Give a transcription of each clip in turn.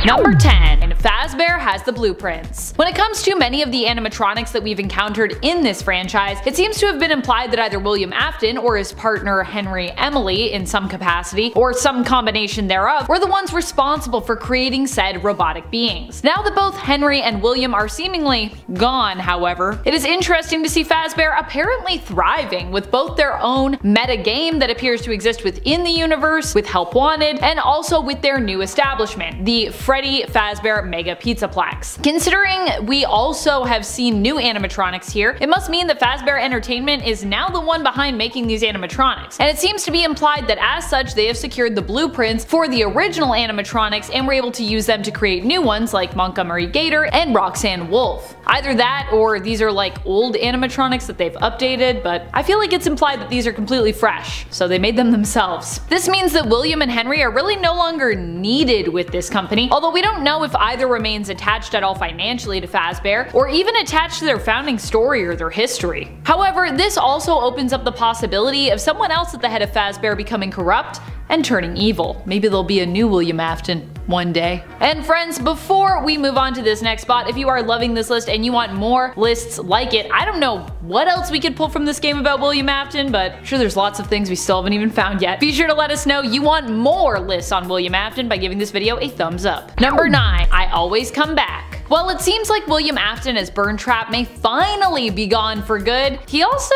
Number 10. Fazbear has the blueprints. When it comes to many of the animatronics that we've encountered in this franchise, it seems to have been implied that either William Afton or his partner Henry Emily in some capacity, or some combination thereof, were the ones responsible for creating said robotic beings. Now that both Henry and William are seemingly gone, however, it is interesting to see Fazbear apparently thriving with both their own meta game that appears to exist within the universe, with Help Wanted, and also with their new establishment, the Freddy Fazbear Mega Pizzaplex. Considering we also have seen new animatronics here, it must mean that Fazbear Entertainment is now the one behind making these animatronics, and it seems to be implied that as such they have secured the blueprints for the original animatronics and were able to use them to create new ones like Montgomery Gator and Roxanne Wolf. Either that or these are like old animatronics that they've updated, but I feel like it's implied that these are completely fresh, so they made them themselves. This means that William and Henry are really no longer needed with this company, although we don't know if either remains attached at all financially to Fazbear, or even attached to their founding story or their history. However, this also opens up the possibility of someone else at the head of Fazbear becoming corrupt and turning evil. Maybe there'll be a new William Afton one day. And friends, before we move on to this next spot, if you are loving this list and you want more lists like it, I don't know what else we could pull from this game about William Afton, but I'm sure there's lots of things we still haven't even found yet. Be sure to let us know you want more lists on William Afton by giving this video a thumbs up. Number 9. I Always Come Back. While it seems like William Afton as Burntrap may finally be gone for good, he also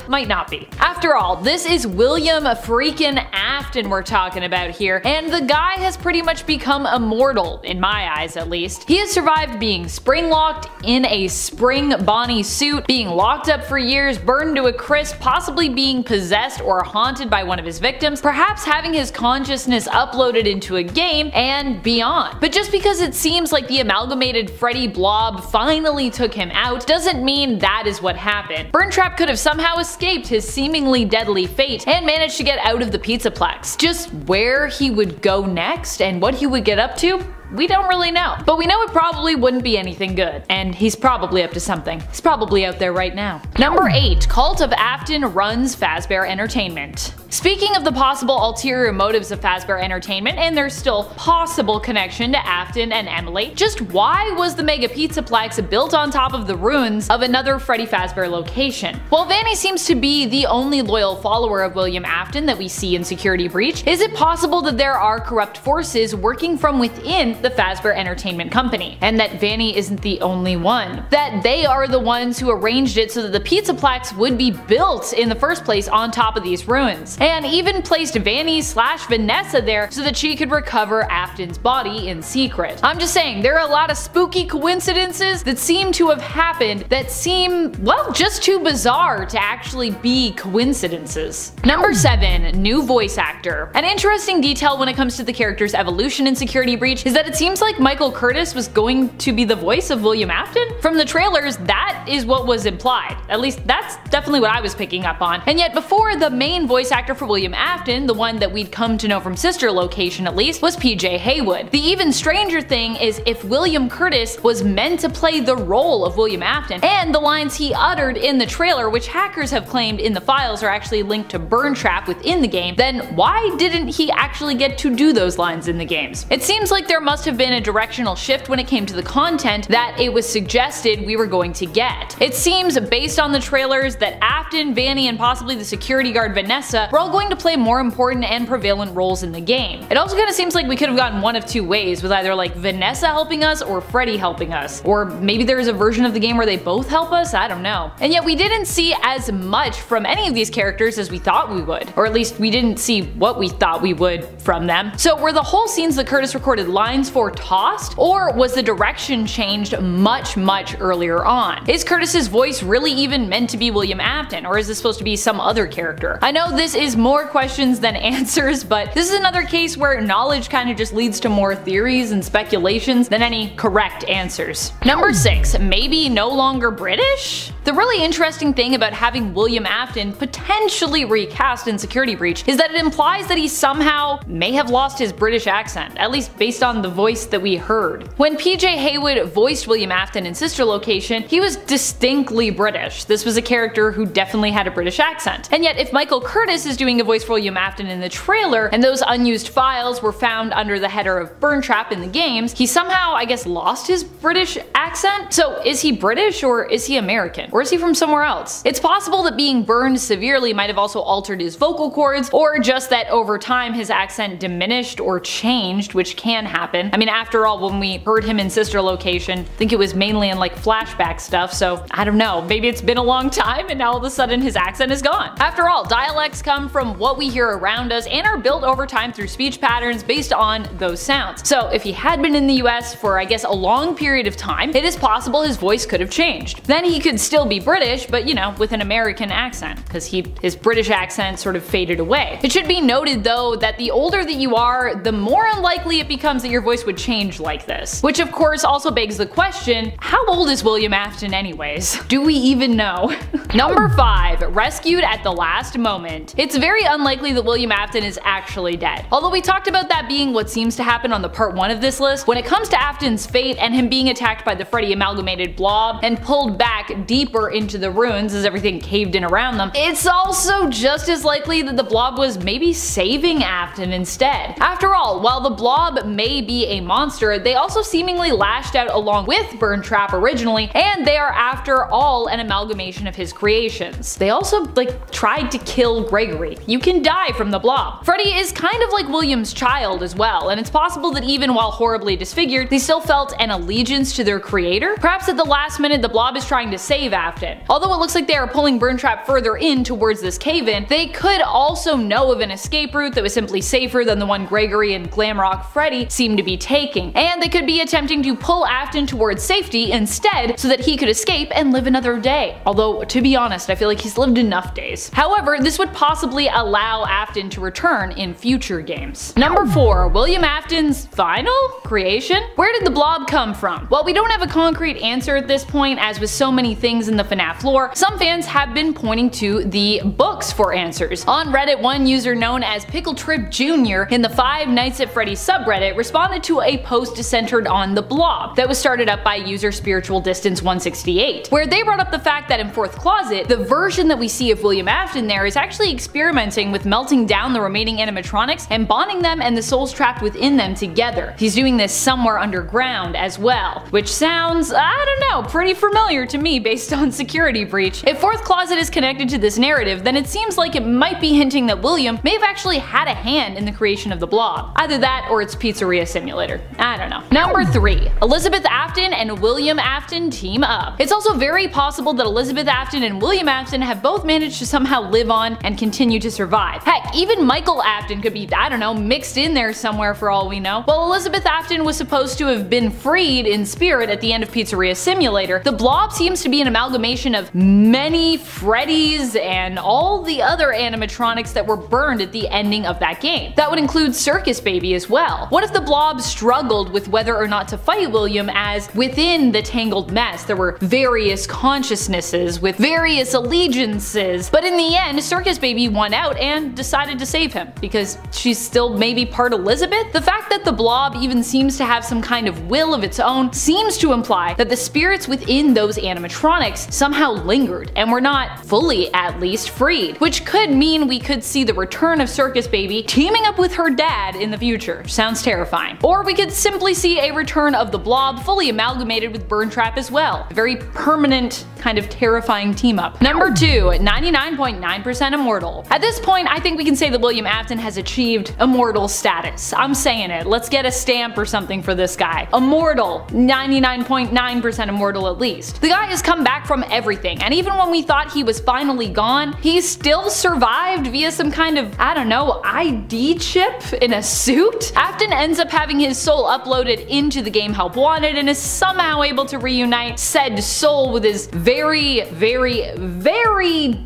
might not be. After all, this is William freaking Afton we're talking about here, and the guy has pretty much become immortal, in my eyes at least. He has survived being spring-locked in a spring Bonnie suit, being locked up for years, burned to a crisp, possibly being possessed or haunted by one of his victims, perhaps having his consciousness uploaded into a game, and beyond. But just because it seems like the amalgamated Freddy blob finally took him out doesn't mean that is what happened. Burntrap could have somehow escaped his seemingly deadly fate and managed to get out of the Pizzaplex. Just where he would go next and what he would get up to, we don't really know. But we know it probably wouldn't be anything good, and he's probably up to something. He's probably out there right now. Number 8. Cult of Afton runs Fazbear Entertainment. Speaking of the possible ulterior motives of Fazbear Entertainment and their still possible connection to Afton and Emily, just why was the Mega Pizzaplex built on top of the ruins of another Freddy Fazbear location? While Vanny seems to be the only loyal follower of William Afton that we see in Security Breach, is it possible that there are corrupt forces working from within the Fazbear Entertainment Company, and that Vanny isn't the only one? That they are the ones who arranged it so that the Pizzaplex would be built in the first place on top of these ruins, and even placed Vanny/Vanessa there so that she could recover Afton's body in secret. I'm just saying, there are a lot of spooky coincidences that seem to have happened that seem, well, just too bizarre to actually be coincidences. Number 7. New voice actor. An interesting detail when it comes to the character's evolution in Security Breach is that it seems like Michael Curtis was going to be the voice of William Afton. From the trailers, that is what was implied. At least that's definitely what I was picking up on. And yet before, the main voice actor for William Afton, the one that we'd come to know from Sister Location at least, was PJ Haywood. The even stranger thing is if William Curtis was meant to play the role of William Afton, and the lines he uttered in the trailer, which hackers have claimed in the files are actually linked to Burntrap within the game, then why didn't he actually get to do those lines in the games? It seems like there must have been a directional shift when it came to the content that it was suggested we were going to get. It seems, based on the trailers, that Afton, Vanny, and possibly the security guard Vanessa were all going to play more important and prevalent roles in the game. It also kind of seems like we could have gotten one of two ways, with either like Vanessa helping us or Freddy helping us. Or maybe there is a version of the game where they both help us, I don't know. And yet we didn't see as much from any of these characters as we thought we would. Or at least we didn't see what we thought we would from them. So were the whole scenes that Curtis recorded lines for tossed, or was the direction changed much earlier on? Is Curtis's voice really even meant to be William Afton, or is this supposed to be some other character? I know this is more questions than answers, but this is another case where knowledge kind of just leads to more theories and speculations than any correct answers. Number 6. Maybe no longer British? The really interesting thing about having William Afton potentially recast in Security Breach is that it implies that he somehow may have lost his British accent, at least based on the voice that we heard. When PJ Haywood voiced William Afton in Sister Location, he was distinctly British. This was a character who definitely had a British accent. And yet if Michael Curtis is doing a voice for William Afton in the trailer, and those unused files were found under the header of Springtrap in the games, he somehow, I guess, lost his British accent? So is he British or is he American? Or is he from somewhere else? It's possible that being burned severely might have also altered his vocal cords, or just that over time his accent diminished or changed, which can happen. I mean, after all, when we heard him in Sister Location, I think it was mainly in like flashback stuff, so I don't know, maybe it's been a long time and now all of a sudden his accent is gone. After all, dialects come from what we hear around us and are built over time through speech patterns based on those sounds. So if he had been in the US for, I guess, a long period of time, it is possible his voice could have changed. Then he could still be British, but you know, with an American accent, because his British accent sort of faded away. It should be noted though that the older that you are, the more unlikely it becomes that your voice would change like this. Which of course also begs the question, how old is William Afton anyways? Do we even know? Number 5. Rescued at the last moment. It's very unlikely that William Afton is actually dead. Although we talked about that being what seems to happen on the part 1 of this list, when it comes to Afton's fate and him being attacked by the Freddy amalgamated blob and pulled back deeper into the ruins as everything caved in around them, it's also just as likely that the blob was maybe saving Afton instead. After all, while the blob may be a monster, they also seemingly lashed out along with Springtrap originally, and they are after all an amalgamation of his creations. They also tried to kill Gregory. You can die from the blob. Freddy is kind of like William's child as well, and it's possible that even while horribly disfigured, they still felt an allegiance to their creator. Perhaps at the last minute the blob is trying to save Afton. Although it looks like they are pulling Springtrap further in towards this cave-in, they could also know of an escape route that was simply safer than the one Gregory and Glamrock Freddy seemed to be taking, and they could be attempting to pull Afton towards safety instead so that he could escape and live another day. Although, to be honest, I feel like he's lived enough days. However, this would possibly allow Afton to return in future games. Number 4. William Afton's final creation? Where did the blob come from? Well, we don't have a concrete answer at this point, as with so many things in the FNAF lore. Some fans have been pointing to the books for answers. On Reddit, one user known as Pickletrip Jr. in the Five Nights at Freddy's subreddit responded to a post centered on the blob that was started up by user Spiritual Distance 168, where they brought up the fact that in Fourth Closet, the version that we see of William Afton there is actually experimenting with melting down the remaining animatronics and bonding them and the souls trapped within them together. He's doing this somewhere underground as well, which sounds, I don't know, pretty familiar to me based on Security Breach. If Fourth Closet is connected to this narrative, then it seems like it might be hinting that William may have actually had a hand in the creation of the blob. Either that or it's Pizzeria Simulator. I don't know. Number 3. Elizabeth Afton and William Afton team up. It's also very possible that Elizabeth Afton and William Afton have both managed to somehow live on and continue to survive. Heck, even Michael Afton could be, I don't know, mixed in there somewhere for all we know. While Elizabeth Afton was supposed to have been freed in spirit at the end of Pizzeria Simulator, the blob seems to be an amalgamation of many Freddys and all the other animatronics that were burned at the ending of that game. That would include Circus Baby as well. What if the blob struggled with whether or not to fight William, as within the tangled mess there were various consciousnesses with various allegiances, but in the end Circus Baby won out and decided to save him because she's still maybe part Elizabeth? The fact that the blob even seems to have some kind of will of its own seems to imply that the spirits within those animatronics somehow lingered and were not fully, at least, freed, which could mean we could see the return of Circus Baby teaming up with her dad in the future. Sounds terrifying. Or we could simply see a return of the blob fully amalgamated with Springtrap as well. A very permanent, kind of terrifying team up. Number 2. 99.9% immortal. At this point, I think we can say that William Afton has achieved immortal status. I'm saying it. Let's get a stamp or something for this guy. Immortal. 99.9% immortal at least. The guy has come back from everything, and even when we thought he was finally gone, he still survived via some kind of, I don't know, ID chip in a suit? Afton ends up having his soul uploaded into the game Help Wanted and is somehow able to reunite said soul with his very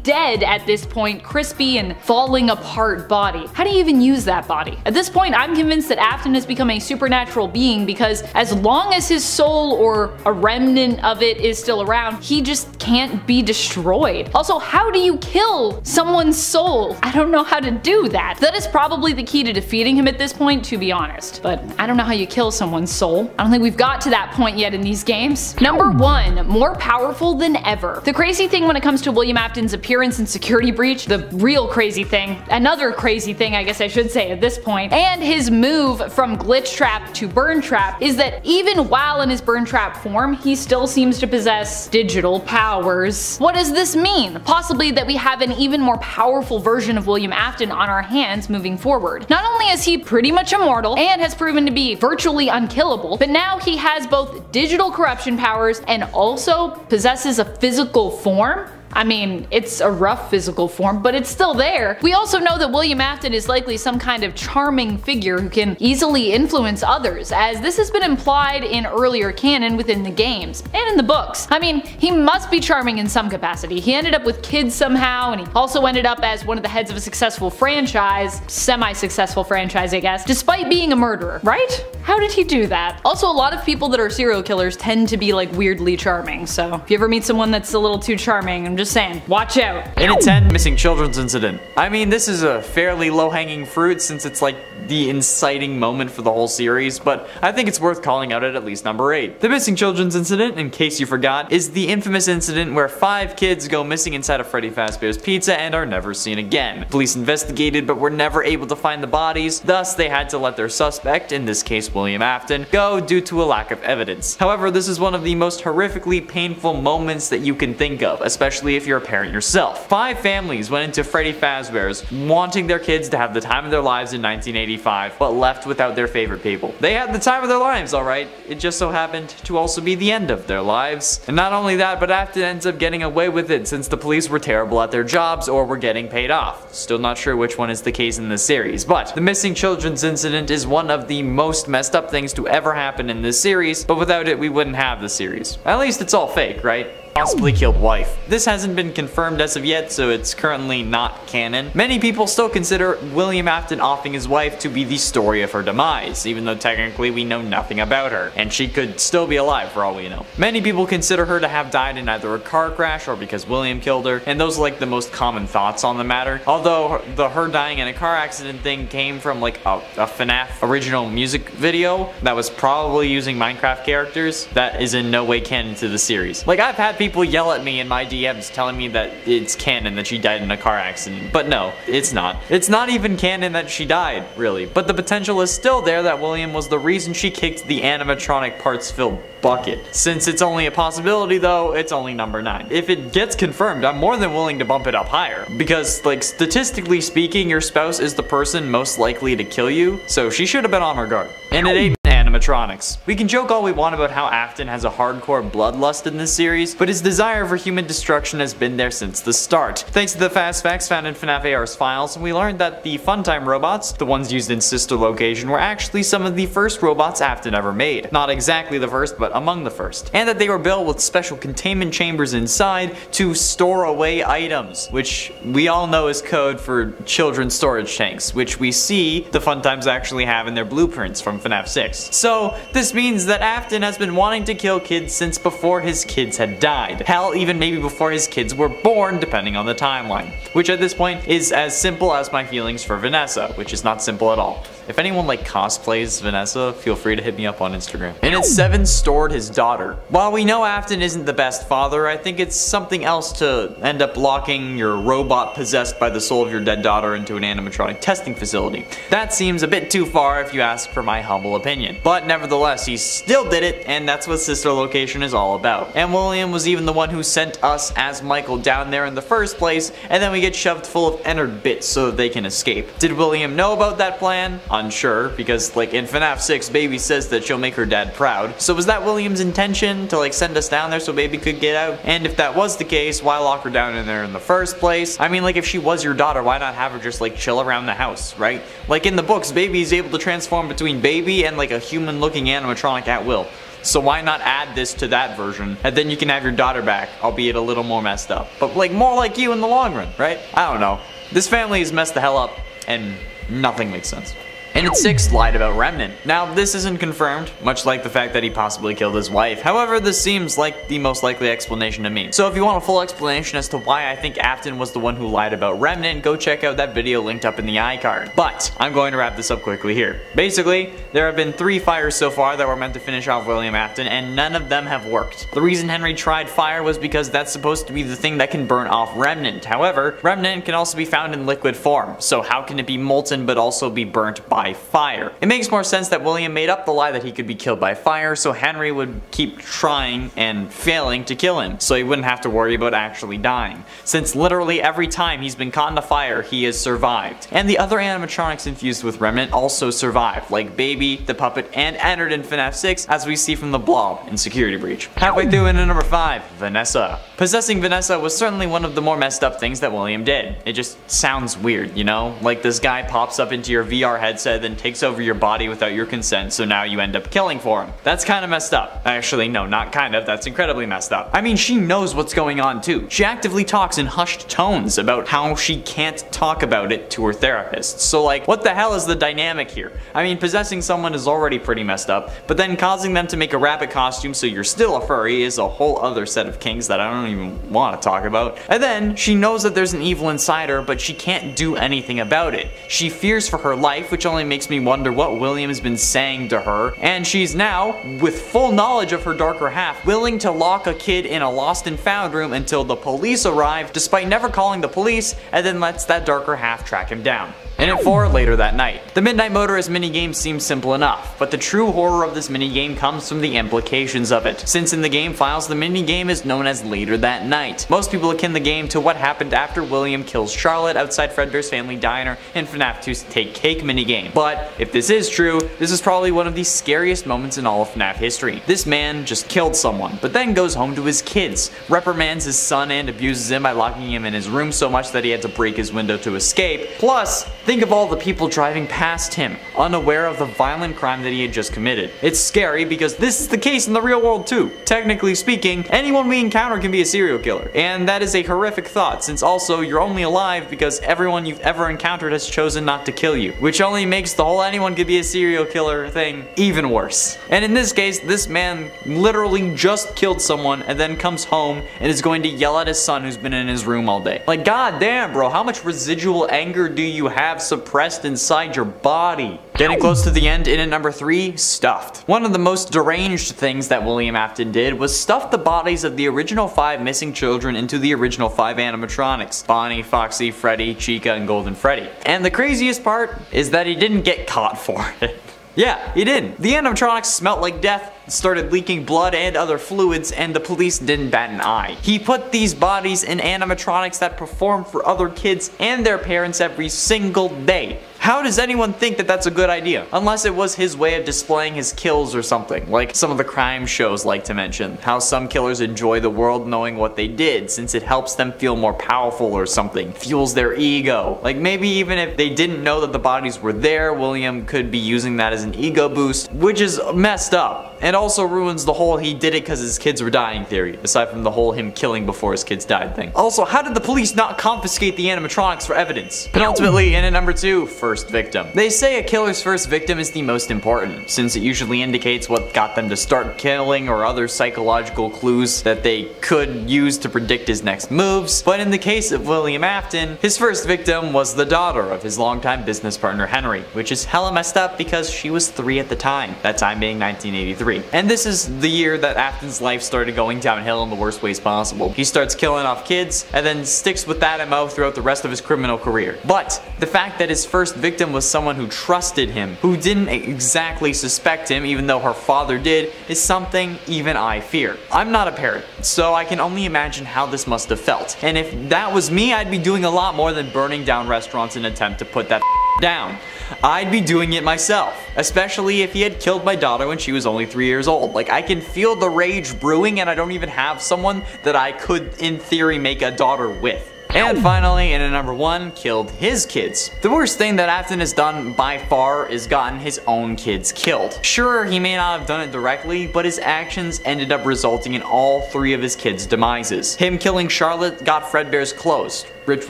dead at this point, crispy and falling apart body. How do you even use that body? At this point, I'm convinced that Afton has become a supernatural being, because as long as his soul or a remnant of it is still around, he just can't be destroyed. Also, how do you kill someone's soul? I don't know how to do that. That is probably the key to defeating him at this point, to be honest. But I don't know how you kill someone's soul. I don't think we've got to that point yet in these games. Number 1, more powerful than ever. The crazy thing when it comes to William Afton's appearance in Security Breach, the real crazy thing, another crazy thing I guess I should say at this point, and his move from Glitch Trap to Burn Trap is that even while in his Burn Trap form, he still seems to possess digital powers. What does this mean? Possibly that we have an even more powerful version of William Afton on our hands moving forward. Not only is he pretty much immortal and has proven to be virtually unkillable, but now he has both digital corruption powers and also possesses a physical form. I mean, it's a rough physical form, but it's still there. We also know that William Afton is likely some kind of charming figure who can easily influence others, as this has been implied in earlier canon within the games, and in the books. I mean, he must be charming in some capacity. He ended up with kids somehow, and he also ended up as one of the heads of a successful franchise, semi-successful franchise I guess, despite being a murderer, right? How did he do that? Also, a lot of people that are serial killers tend to be like weirdly charming, so if you ever meet someone that's a little too charming, I'm just saying, watch out. In a 10, missing children's incident. I mean, this is a fairly low-hanging fruit since it's like the inciting moment for the whole series, but I think it's worth calling out at least number 8. The missing children's incident, in case you forgot, is the infamous incident where 5 kids go missing inside of Freddy Fazbear's Pizza and are never seen again. Police investigated but were never able to find the bodies, thus they had to let their suspect, in this case William Afton, go due to a lack of evidence. However, this is one of the most horrifically painful moments that you can think of, especially if you're a parent yourself. 5 families went into Freddy Fazbear's wanting their kids to have the time of their lives in 1985, but left without their favorite people. They had the time of their lives, alright, it just so happened to also be the end of their lives. And not only that, but Afton ends up getting away with it since the police were terrible at their jobs or were getting paid off. Still not sure which one is the case in this series, but the missing children's incident is one of the most messed up things to ever happen in this series, but without it we wouldn't have the series. At least it's all fake, right? Possibly killed wife. This hasn't been confirmed as of yet, so it's currently not canon. Many people still consider William Afton offing his wife to be the story of her demise, even though technically we know nothing about her, and she could still be alive for all we know. Many people consider her to have died in either a car crash or because William killed her, and those are like the most common thoughts on the matter. Although the her dying in a car accident thing came from like a FNAF original music video that was probably using Minecraft characters that is in no way canon to the series. Like, I've had people yell at me in my DMs telling me that it's canon that she died in a car accident, but no, it's not. It's not even canon that she died, really, but the potential is still there that William was the reason she kicked the animatronic parts filled bucket. Since it's only a possibility though, it's only number 9. If it gets confirmed, I'm more than willing to bump it up higher, because like statistically speaking, your spouse is the person most likely to kill you, so she should have been on her guard. And it ain't animatronics. We can joke all we want about how Afton has a hardcore bloodlust in this series, but his desire for human destruction has been there since the start. Thanks to the fast facts found in FNAF AR's files, we learned that the Funtime robots, the ones used in Sister Location, were actually some of the first robots Afton ever made. Not exactly the first, but among the first. And that they were built with special containment chambers inside to store away items, which we all know is code for children's storage tanks, which we see the Funtimes actually have in their blueprints from FNAF 6. So this means that Afton has been wanting to kill kids since before his kids had died. Hell, even maybe before his kids were born, depending on the timeline. Which at this point is as simple as my feelings for Vanessa, which is not simple at all. If anyone like cosplays Vanessa, feel free to hit me up on Instagram. And at 7, stored his daughter. While we know Afton isn't the best father, I think it's something else to end up locking your robot possessed by the soul of your dead daughter into an animatronic testing facility. That seems a bit too far if you ask for my humble opinion. But nevertheless, he still did it, and that's what Sister Location is all about. And William was even the one who sent us as Michael down there in the first place, and then we get shoved full of Ennard bits so that they can escape. Did William know about that plan? Unsure, because like in FNAF 6, Baby says that she'll make her dad proud. So was that William's intention to like send us down there so Baby could get out? And if that was the case, why lock her down in there in the first place? I mean, like if she was your daughter, why not have her just like chill around the house, right? Like in the books, Baby is able to transform between Baby and like a human looking animatronic at will. So why not add this to that version, and then you can have your daughter back, albeit a little more messed up. But like more like you in the long run, right? I don't know. This family is messed the hell up, and nothing makes sense. And at 6, lied about Remnant. Now, this isn't confirmed, much like the fact that he possibly killed his wife. However, this seems like the most likely explanation to me. So if you want a full explanation as to why I think Afton was the one who lied about Remnant, go check out that video linked up in the iCard. But I'm going to wrap this up quickly here. Basically, there have been 3 fires so far that were meant to finish off William Afton, and none of them have worked. The reason Henry tried fire was because that's supposed to be the thing that can burn off Remnant. However, Remnant can also be found in liquid form, so how can it be molten but also be burnt by fire? It makes more sense that William made up the lie that he could be killed by fire, so Henry would keep trying and failing to kill him, so he wouldn't have to worry about actually dying, since literally every time he's been caught in a fire, he has survived. And the other animatronics infused with Remnant also survived, like Baby, the puppet, and entered in FNAF 6, as we see from the Blob in Security Breach. Halfway through into number 5, Vanessa. Possessing Vanessa was certainly one of the more messed up things that William did. It just sounds weird, you know? Like this guy pops up into your VR headset, then takes over your body without your consent, so now you end up killing for him. That's kind of messed up. Actually, no, not kind of, that's incredibly messed up. I mean, she knows what's going on too. She actively talks in hushed tones about how she can't talk about it to her therapist. So like, what the hell is the dynamic here? I mean, possessing someone is already pretty messed up, but then causing them to make a rabbit costume so you're still a furry is a whole other set of kinks that I don't even want to talk about. And then, she knows that there's an evil inside her, but she can't do anything about it. She fears for her life, which only makes me wonder what William has been saying to her, and she's now, with full knowledge of her darker half, willing to lock a kid in a lost and found room until the police arrive, despite never calling the police, and then lets that darker half track him down. And at 4, later that night. The Midnight Motorist minigame seems simple enough, but the true horror of this minigame comes from the implications of it. Since in the game files, the minigame is known as Later That Night. Most people akin the game to what happened after William kills Charlotte outside Fredbear's Family Diner in FNAF 2's Take Cake minigame. But if this is true, this is probably one of the scariest moments in all of FNAF history. This man just killed someone, but then goes home to his kids, reprimands his son and abuses him by locking him in his room so much that he had to break his window to escape. Plus, think of all the people driving past him, unaware of the violent crime that he had just committed. It's scary because this is the case in the real world too. Technically speaking, anyone we encounter can be a serial killer. And that is a horrific thought, since also you're only alive because everyone you've ever encountered has chosen not to kill you, which only makes the whole anyone could be a serial killer thing even worse. And in this case, this man literally just killed someone and then comes home and is going to yell at his son who's been in his room all day. Like, god damn bro, how much residual anger do you have suppressed inside your body? Getting close to the end, in at number 3, Stuffed. One of the most deranged things that William Afton did was stuff the bodies of the original 5 missing children into the original 5 animatronics: Bonnie, Foxy, Freddy, Chica, and Golden Freddy. And the craziest part is that he didn't get caught for it. Yeah, he didn't. The animatronics smelt like death, started leaking blood and other fluids, and the police didn't bat an eye. He put these bodies in animatronics that perform for other kids and their parents every single day. How does anyone think that that's a good idea? Unless it was his way of displaying his kills or something, like some of the crime shows like to mention. How some killers enjoy the world knowing what they did, since it helps them feel more powerful or something. Fuels their ego. Like maybe even if they didn't know that the bodies were there, William could be using that as an ego boost, which is messed up. And also ruins the whole he did it because his kids were dying theory, aside from the whole him killing before his kids died thing. Also, how did the police not confiscate the animatronics for evidence? Penultimately, in at number 2, First Victim. They say a killer's first victim is the most important, since it usually indicates what got them to start killing or other psychological clues that they could use to predict his next moves. But in the case of William Afton, his first victim was the daughter of his longtime business partner Henry, which is hella messed up because she was 3 at the time, that time being 1983. And this is the year that Afton's life started going downhill in the worst ways possible. He starts killing off kids, and then sticks with that MO throughout the rest of his criminal career. But the fact that his first victim was someone who trusted him, who didn't exactly suspect him even though her father did, is something even I fear. I'm not a parent, so I can only imagine how this must have felt. And if that was me, I'd be doing a lot more than burning down restaurants in an attempt to put that down. I'd be doing it myself, especially if he had killed my daughter when she was only 3 years old. Like, I can feel the rage brewing, and I don't even have someone that I could, in theory, make a daughter with. And finally, in at number 1, killed his kids. The worst thing that Afton has done by far is gotten his own kids killed. Sure, he may not have done it directly, but his actions ended up resulting in all 3 of his kids' demises. Him killing Charlotte got Fredbear's closed. which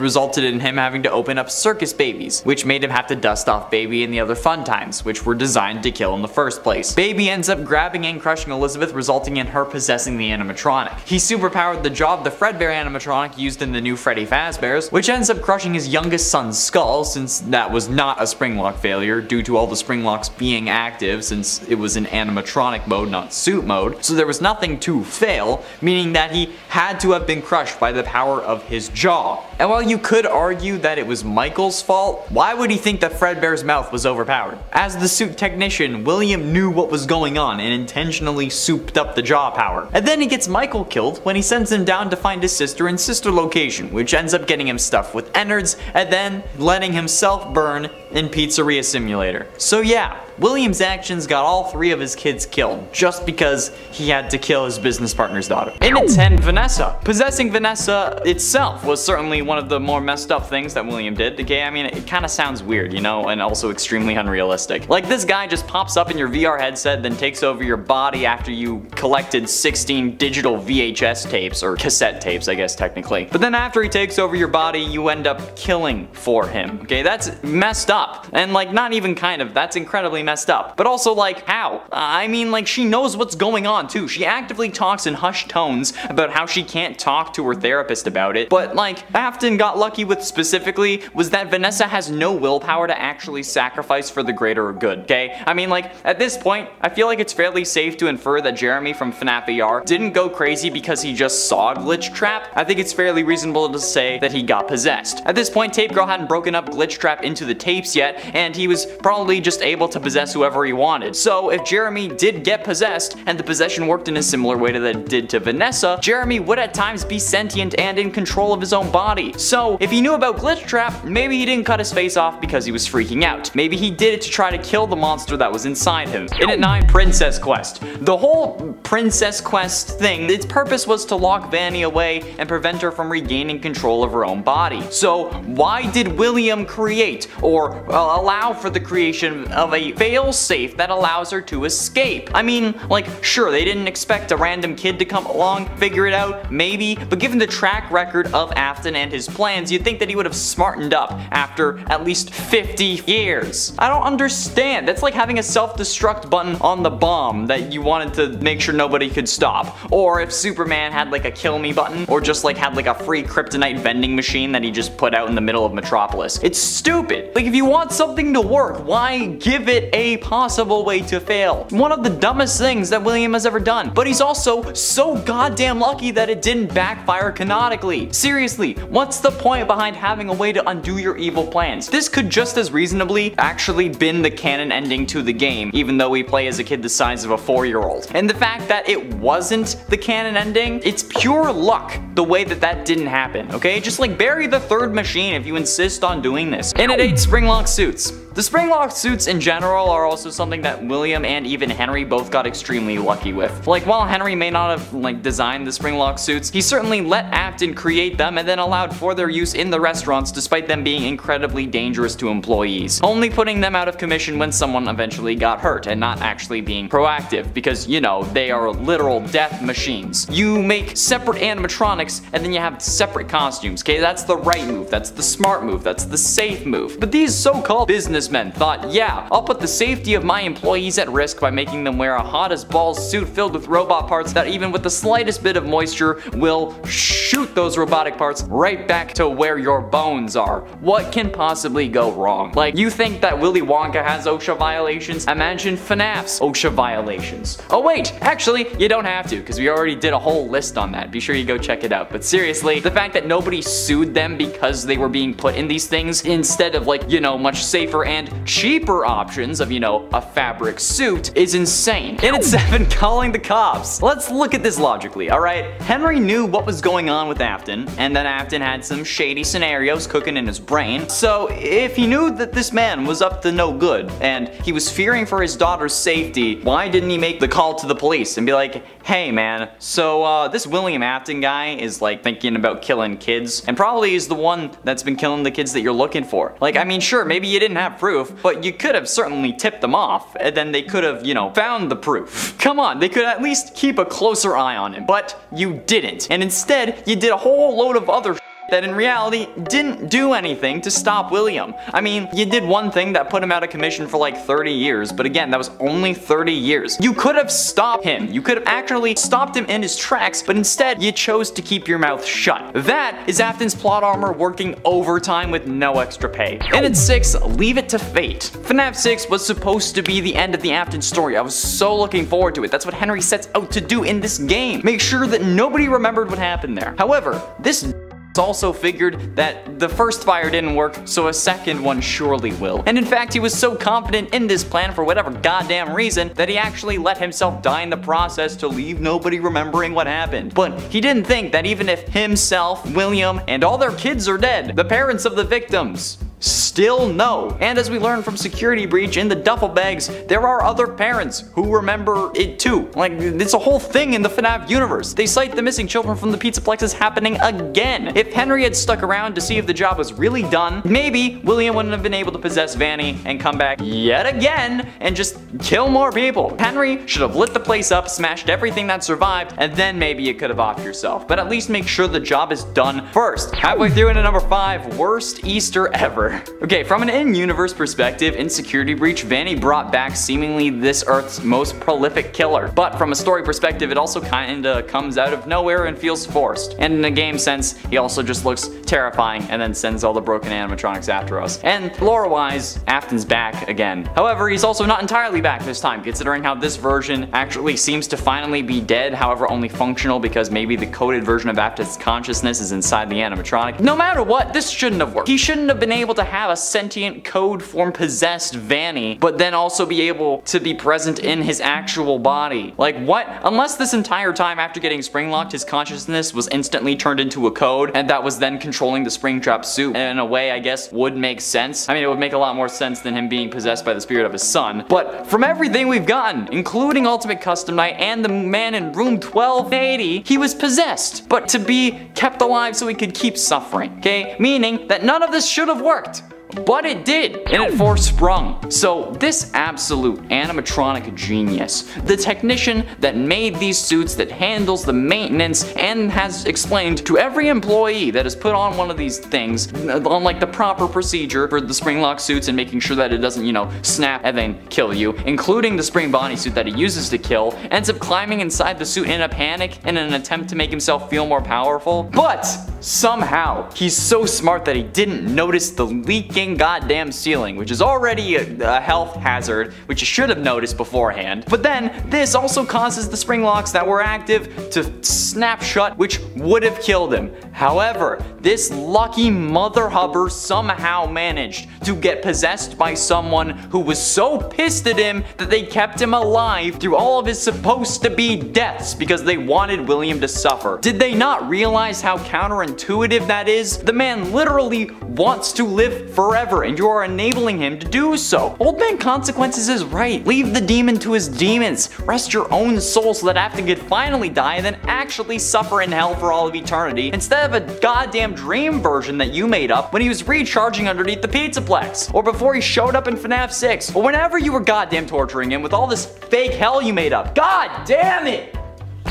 resulted in him having to open up circus babies, which made him have to dust off Baby and the other fun times, which were designed to kill in the first place. Baby ends up grabbing and crushing Elizabeth, resulting in her possessing the animatronic. He superpowered the jaw of the Fredbear animatronic used in the new Freddy Fazbear's, which ends up crushing his youngest son's skull, since that was not a springlock failure due to all the springlocks being active, since it was in animatronic mode, not suit mode, so there was nothing to fail, meaning that he had to have been crushed by the power of his jaw. And while you could argue that it was Michael's fault, why would he think that Fredbear's mouth was overpowered? As the suit technician, William knew what was going on and intentionally souped up the jaw power. And then he gets Michael killed when he sends him down to find his sister in sister location, which ends up getting him stuffed with innards and then letting himself burn in Pizzeria Simulator. So yeah, William's actions got all 3 of his kids killed just because he had to kill his business partner's daughter. In at 10, Vanessa. Possessing Vanessa itself was certainly one of the more messed up things that William did. Okay, I mean, it kind of sounds weird, you know, and also extremely unrealistic. Like, this guy just pops up in your VR headset, then takes over your body after you collected 16 digital VHS tapes, or cassette tapes, I guess technically. But then after he takes over your body, you end up killing for him. Okay, that's messed up. And like, not even kind of, that's incredibly messed up. But also, like, how? I mean, like, she knows what's going on too. She actively talks in hushed tones about how she can't talk to her therapist about it. But like, Afton got lucky with specifically was that Vanessa has no willpower to actually sacrifice for the greater good, okay? I mean, like, at this point, I feel like it's fairly safe to infer that Jeremy from FNAF AR didn't go crazy because he just saw Glitch Trap. I think it's fairly reasonable to say that he got possessed. At this point, Tape Girl hadn't broken up Glitch Trap into the tapes yet, and he was probably just able to possess whoever he wanted. So if Jeremy did get possessed, and the possession worked in a similar way to that it did to Vanessa, Jeremy would at times be sentient and in control of his own body. So if he knew about Glitch Trap, maybe he didn't cut his face off because he was freaking out. Maybe he did it to try to kill the monster that was inside him. In at 9, Princess Quest. The whole Princess Quest thing, its purpose was to lock Vanny away and prevent her from regaining control of her own body. So why did William create, or allow for the creation of a fail-safe that allows her to escape? I mean, like, sure, they didn't expect a random kid to come along, figure it out, maybe, but given the track record of Afton and his plans, you'd think that he would have smartened up after at least 50 years. I don't understand. That's like having a self-destruct button on the bomb that you wanted to make sure nobody could stop. Or if Superman had like a kill me button, or just like had like a free kryptonite vending machine that he just put out in the middle of Metropolis. It's stupid. Like, if you want something to work, why give it a possible way to fail? One of the dumbest things that William has ever done. But he's also so goddamn lucky that it didn't backfire canonically. Seriously, what's the point behind having a way to undo your evil plans? This could just as reasonably actually been the canon ending to the game, even though we play as a kid the size of a 4-year-old. And the fact that it wasn't the canon ending, it's pure luck the way that that didn't happen, okay? Just like bury the third machine if you insist on doing this. And at 8, Springlock suits. The Springlock suits in general are also something that William and even Henry both got extremely lucky with. Like, while Henry may not have like designed the Springlock suits, he certainly let Afton create them and then allowed for their use in the restaurants despite them being incredibly dangerous to employees, only putting them out of commission when someone eventually got hurt and not actually being proactive because, you know, they are literal death machines. You make separate animatronics and then you have separate costumes, okay? That's the right move, that's the smart move, that's the safe move. But these so-called businessmen thought, yeah, I'll put the safety of my employees at risk by making them wear a hot as balls suit filled with robot parts that even with the slightest bit of moisture will shoot those robotic parts right back to where your bones are. What can possibly go wrong? Like, you think that Willy Wonka has OSHA violations? Imagine FNAF's OSHA violations. Oh wait, actually, you don't have to, because we already did a whole list on that. Be sure you go check it out. But seriously, the fact that nobody sued them because they were being put in these things instead of, like, you know, much safer and cheaper options of, you know, a fabric suit is insane. And at 7, calling the cops. Let's look at this logically, alright? Henry knew what was going on with Afton, and then Afton had some shady scenarios cooking in his brain. So if he knew that this man was up to no good, and he was fearing for his daughter's safety, why didn't he make the call to the police and be like, hey man, so this William Afton guy is like thinking about killing kids, and probably is the one that's been killing the kids that you're looking for. Like, I mean, sure, maybe you didn't have proof, but you could have certainly tipped them off, and then they could have, you know, found the proof. Come on, they could at least keep a closer eye on him, but you didn't. And instead, you did a whole load of other that in reality didn't do anything to stop William. I mean, you did one thing that put him out of commission for like 30 years, but again, that was only 30 years. You could have stopped him. You could have actually stopped him in his tracks, but instead you chose to keep your mouth shut. That is Afton's plot armor working overtime with no extra pay. And at 6, Leave It to Fate. FNAF 6 was supposed to be the end of the Afton story. I was so looking forward to it. That's what Henry sets out to do in this game. Make sure that nobody remembered what happened there. However, this also figured that the first fire didn't work, so a second one surely will. And in fact, he was so confident in this plan for whatever goddamn reason that he actually let himself die in the process to leave nobody remembering what happened. But he didn't think that even if himself, William, and all their kids are dead, the parents of the victims still know. And as we learned from Security Breach in the duffel bags, there are other parents who remember it too. Like, it's a whole thing in the FNAF universe. They cite the missing children from the Pizzaplexes happening again. If Henry had stuck around to see if the job was really done, maybe William wouldn't have been able to possess Vanny and come back yet again and just kill more people. Henry should have lit the place up, smashed everything that survived, and then maybe you could have offed yourself. But at least make sure the job is done first. Halfway through into number 5, worst Easter ever. Okay, from an in-universe perspective, in Security Breach, Vanny brought back seemingly this Earth's most prolific killer. But from a story perspective, it also kinda comes out of nowhere and feels forced. And in a game sense, he also just looks terrifying and then sends all the broken animatronics after us. And lore-wise, Afton's back again. However, he's also not entirely back this time, considering how this version actually seems to finally be dead, however only functional because maybe the coded version of Afton's consciousness is inside the animatronic. No matter what, this shouldn't have worked. He shouldn't have been able to have a sentient code form possessed Vanny, but then also be able to be present in his actual body. Like what? Unless this entire time after getting spring locked, his consciousness was instantly turned into a code, and that was then controlling the springtrap suit. And in a way, I guess, would make sense. I mean, it would make a lot more sense than him being possessed by the spirit of his son. But from everything we've gotten, including Ultimate Custom Night and the man in room 1280, he was possessed, but to be kept alive so he could keep suffering. Okay? Meaning that none of this should have worked. But it did, and it forsprung. So this absolute animatronic genius, the technician that made these suits, that handles the maintenance and has explained to every employee that has put on one of these things on like the proper procedure for the spring lock suits and making sure that it doesn't, you know, snap and then kill you, including the spring bodysuit that he uses to kill, ends up climbing inside the suit in a panic in an attempt to make himself feel more powerful. But somehow he's so smart that he didn't notice the leaking goddamn ceiling, which is already a health hazard, which you should have noticed beforehand. But then this also causes the spring locks that were active to snap shut, which would have killed him. However, this lucky mother hubber somehow managed to get possessed by someone who was so pissed at him that they kept him alive through all of his supposed to be deaths because they wanted William to suffer. Did they not realize how counterintuitive that is? The man literally wants to live forever, and you are enabling him to do so. Old Man Consequences is right. Leave the demon to his demons. Rest your own soul so that Afton could finally die and then actually suffer in hell for all of eternity, instead of a goddamn dream version that you made up when he was recharging underneath the Pizzaplex, or before he showed up in FNAF 6, or whenever you were goddamn torturing him with all this fake hell you made up. God damn it!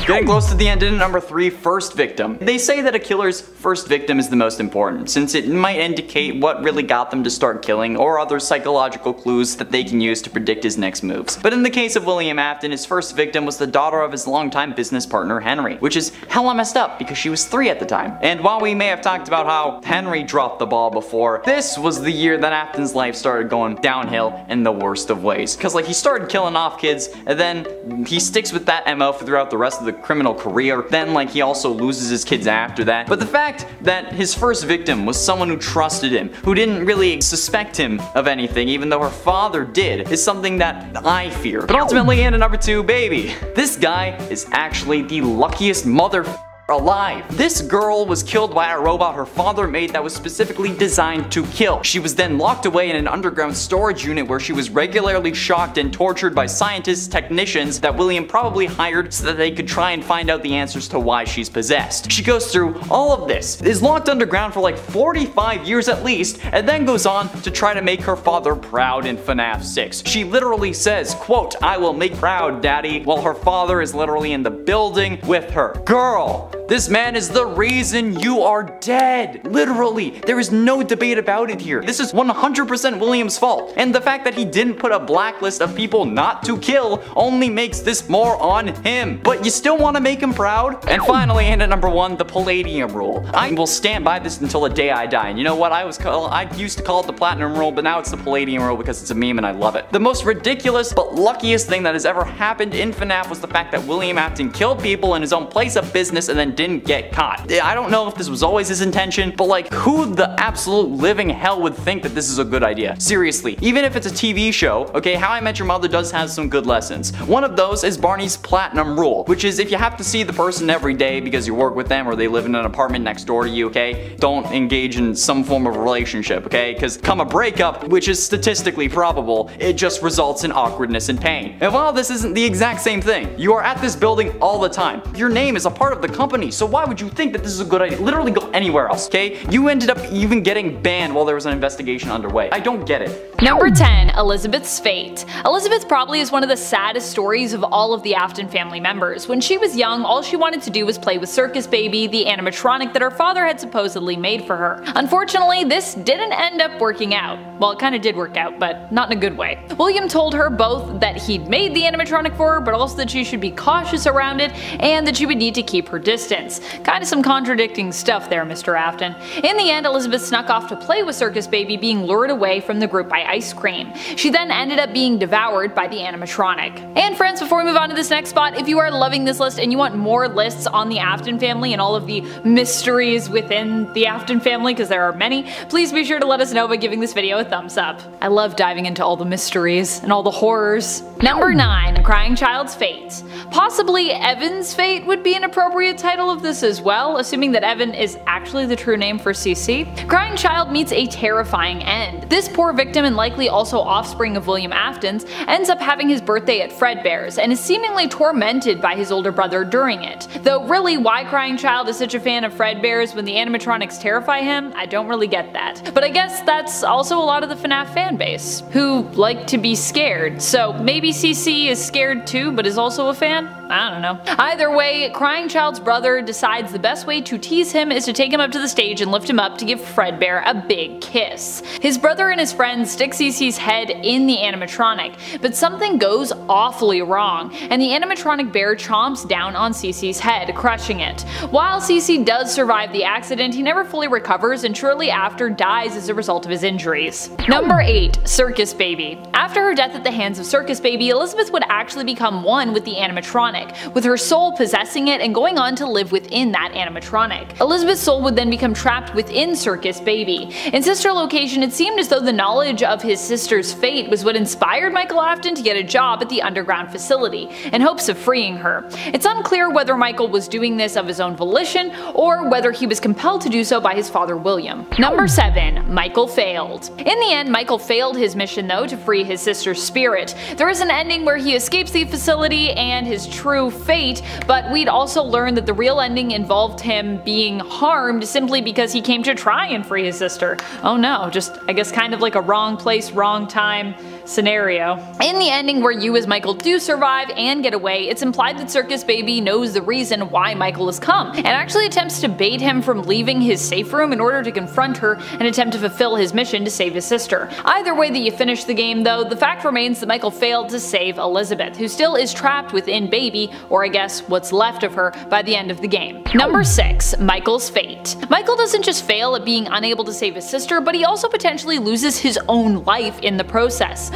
Getting close to the end in number 3, first victim. They say that a killer's first victim is the most important, since it might indicate what really got them to start killing, or other psychological clues that they can use to predict his next moves. But in the case of William Afton, his first victim was the daughter of his longtime business partner Henry, which is hella messed up because she was 3 at the time. And while we may have talked about how Henry dropped the ball before, this was the year that Afton's life started going downhill in the worst of ways. Cause like he started killing off kids, and then he sticks with that MO throughout the rest of the criminal career. Then like he also loses his kids after that. But the fact that his first victim was someone who trusted him, who didn't really suspect him of anything, even though her father did, is something that I fear. But ultimately, into number 2, baby. This guy is actually the luckiest mother alive. This girl was killed by a robot her father made that was specifically designed to kill. She was then locked away in an underground storage unit where she was regularly shocked and tortured by scientists, technicians that William probably hired so that they could try and find out the answers to why she's possessed. She goes through all of this, is locked underground for like 45 years at least, and then goes on to try to make her father proud in FNAF 6. She literally says, quote, "I will make proud, daddy," while her father is literally in the building with her. Girl, This man is the reason you are dead. Literally, there is no debate about it here. This is 100% William's fault. And the fact that he didn't put a blacklist of people not to kill only makes this more on him. But you still want to make him proud? And finally, and at number 1, the Palladium rule. I will stand by this until the day I die. And you know what? I used to call it the Platinum rule, but now it's the Palladium rule because it's a meme and I love it. The most ridiculous but luckiest thing that has ever happened in FNAF was the fact that William Afton killed people in his own place of business and then didn't get caught. I don't know if this was always his intention, but like, who the absolute living hell would think that this is a good idea? Seriously, even if it's a TV show, okay, How I Met Your Mother does have some good lessons. One of those is Barney's Platinum rule, which is if you have to see the person every day because you work with them or they live in an apartment next door to you, okay, don't engage in some form of relationship, okay, because come a breakup, which is statistically probable, it just results in awkwardness and pain. And while this isn't the exact same thing, you are at this building all the time. Your name is a part of the company, so why would you think that this is a good idea? Literally go anywhere else, okay? You ended up even getting banned while there was an investigation underway. I don't get it. Number 10, Elizabeth's fate. Elizabeth probably is one of the saddest stories of all of the Afton family members. When she was young, all she wanted to do was play with Circus Baby, the animatronic that her father had supposedly made for her. Unfortunately, this didn't end up working out. Well, it kind of did work out, but not in a good way. William told her both that he'd made the animatronic for her, but also that she should be cautious around it and that she would need to keep her distance. Kind of some contradicting stuff there, Mr. Afton. In the end, Elizabeth snuck off to play with Circus Baby, being lured away from the group by ice cream. She then ended up being devoured by the animatronic. And friends, before we move on to this next spot, if you are loving this list and you want more lists on the Afton family and all of the mysteries within the Afton family, because there are many, please be sure to let us know by giving this video a thumbs up. I love diving into all the mysteries and all the horrors. Number 9, Crying Child's fate. Possibly Evan's fate would be an appropriate title of this as well, assuming that Evan is actually the true name for CC. Crying Child meets a terrifying end. This poor victim, and likely also offspring of William Afton's, ends up having his birthday at Fredbear's and is seemingly tormented by his older brother during it. Though really, why Crying Child is such a fan of Fredbear's when the animatronics terrify him, I don't really get that. But I guess that's also a lot of the FNAF fanbase, who like to be scared, so maybe CC is scared too but is also a fan? I don't know. Either way, Crying Child's brother decides the best way to tease him is to take him up to the stage and lift him up to give Fredbear a big kiss. His brother and his friends stick CC's head in the animatronic, but something goes awfully wrong, and the animatronic bear chomps down on CC's head, crushing it. While CC does survive the accident, he never fully recovers and shortly after dies as a result of his injuries. Number 8, Circus Baby. After her death at the hands of Circus Baby, Elizabeth would actually become one with the animatronic, with her soul possessing it and going on to live within that animatronic. Elizabeth's soul would then become trapped within Circus Baby. In Sister Location, it seemed as though the knowledge of his sister's fate was what inspired Michael Afton to get a job at the underground facility, in hopes of freeing her. It's unclear whether Michael was doing this of his own volition, or whether he was compelled to do so by his father William. Number 7, Michael failed. In the end, Michael failed his mission though to free his sister's spirit. There is an ending where he escapes the facility and his true fate, but we'd also learn that the real ending involved him being harmed simply because he came to try and free his sister. Oh no, just I guess kind of like a wrong place, wrong time scenario. In the ending where you as Michael do survive and get away, it's implied that Circus Baby knows the reason why Michael has come, and actually attempts to bait him from leaving his safe room in order to confront her and attempt to fulfill his mission to save his sister. Either way that you finish the game though, the fact remains that Michael failed to save Elizabeth, who still is trapped within Baby, or I guess what's left of her, by the end of the game. Number 6, Michael's fate. Michael doesn't just fail at being unable to save his sister, but he also potentially loses his own life in the process.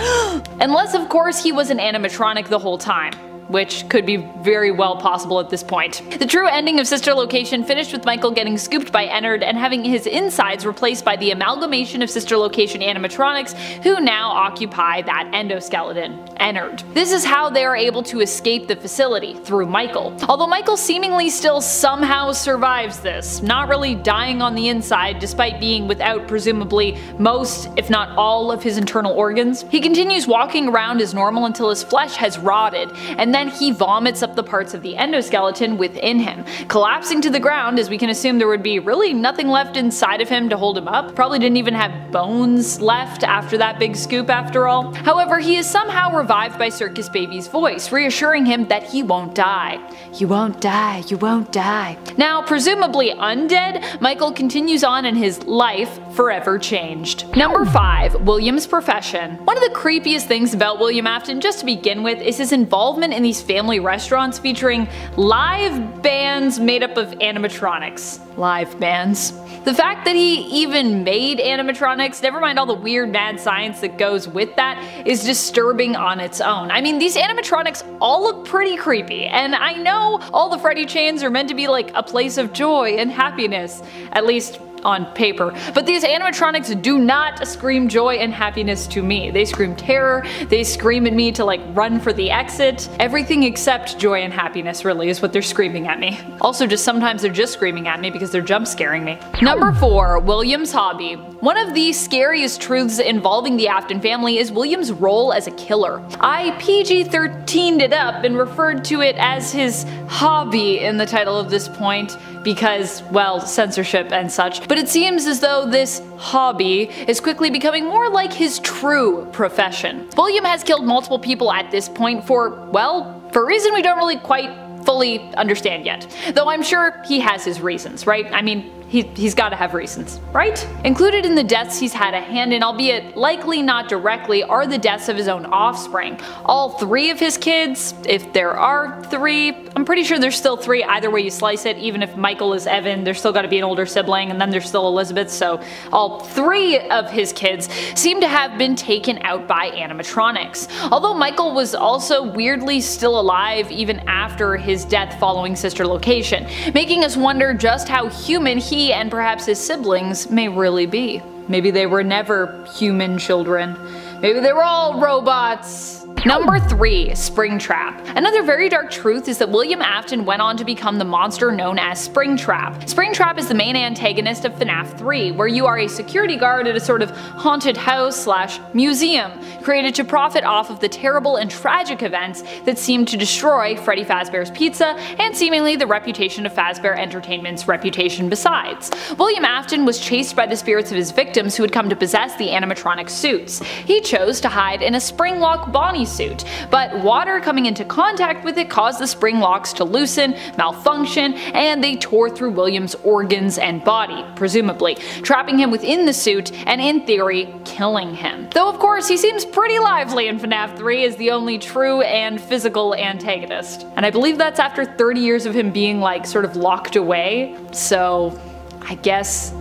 Unless of course he was an animatronic the whole time, which could be very well possible at this point. The true ending of Sister Location finished with Michael getting scooped by Ennard and having his insides replaced by the amalgamation of Sister Location animatronics, who now occupy that endoskeleton, Ennard. This is how they are able to escape the facility, through Michael. Although Michael seemingly still somehow survives this, not really dying on the inside despite being without presumably most, if not all, of his internal organs. He continues walking around as normal until his flesh has rotted, and then then he vomits up the parts of the endoskeleton within him, collapsing to the ground, as we can assume there would be really nothing left inside of him to hold him up. Probably didn't even have bones left after that big scoop after all. However, he is somehow revived by Circus Baby's voice, reassuring him that he won't die. You won't die, you won't die. Now, presumably undead, Michael continues on in his life forever changed. Number 5. William's profession. One of the creepiest things about William Afton, just to begin with, is his involvement in these family restaurants featuring live bands made up of animatronics. Live bands. The fact that he even made animatronics, never mind all the weird mad science that goes with that, is disturbing on its own. I mean, these animatronics all look pretty creepy, and I know all the Freddy chains are meant to be like a place of joy and happiness, at least on paper, but these animatronics do not scream joy and happiness to me. They scream terror, they scream at me to like run for the exit. Everything except joy and happiness really is what they're screaming at me. Also, just sometimes they're just screaming at me because they're jump scaring me. Number 4. William's hobby. One of the scariest truths involving the Afton family is William's role as a killer. I PG-13'd it up and referred to it as his hobby in the title of this point because, well, censorship and such, but it seems as though this hobby is quickly becoming more like his true profession. William has killed multiple people at this point for, well, for a reason we don't really quite fully understand yet. Though I'm sure he has his reasons, right? I mean, he's gotta have reasons, right? Included in the deaths he's had a hand in, albeit likely not directly, are the deaths of his own offspring. All 3 of his kids, if there are 3, I'm pretty sure there's still 3 either way you slice it. Even if Michael is Evan, there's still gotta be an older sibling, and then there's still Elizabeth, so all 3 of his kids seem to have been taken out by animatronics. Although Michael was also weirdly still alive even after his death following sister location, making us wonder just how human he and perhaps his siblings may really be. Maybe they were never human children. Maybe they were all robots. Number 3. Springtrap. Another very dark truth is that William Afton went on to become the monster known as Springtrap. Springtrap is the main antagonist of FNAF 3, where you are a security guard at a sort of haunted house / museum, created to profit off of the terrible and tragic events that seem to destroy Freddy Fazbear's Pizza and seemingly the reputation of Fazbear Entertainment's reputation besides. William Afton was chased by the spirits of his victims who had come to possess the animatronic suits. He chose to hide in a spring-lock Bonnie suit, but water coming into contact with it caused the spring locks to loosen, malfunction, and they tore through William's organs and body, presumably, trapping him within the suit and in theory killing him. Though of course he seems pretty lively in FNAF 3 as the only true and physical antagonist. And I believe that's after 30 years of him being like sort of locked away, so I guess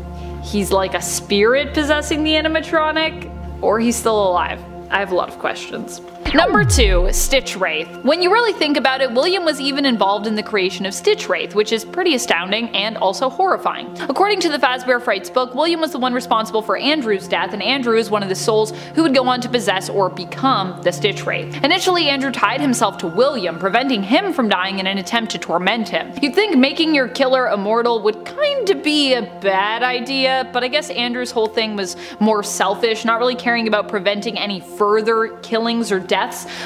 he's like a spirit possessing the animatronic, or he's still alive. I have a lot of questions. Number 2. Stitch Wraith. When you really think about it, William was even involved in the creation of Stitch Wraith, which is pretty astounding and also horrifying. According to the Fazbear Frights book, William was the one responsible for Andrew's death, and Andrew is one of the souls who would go on to possess or become the Stitch Wraith. Initially, Andrew tied himself to William, preventing him from dying in an attempt to torment him. You'd think making your killer immortal would kinda be a bad idea, but I guess Andrew's whole thing was more selfish, not really caring about preventing any further killings or deaths,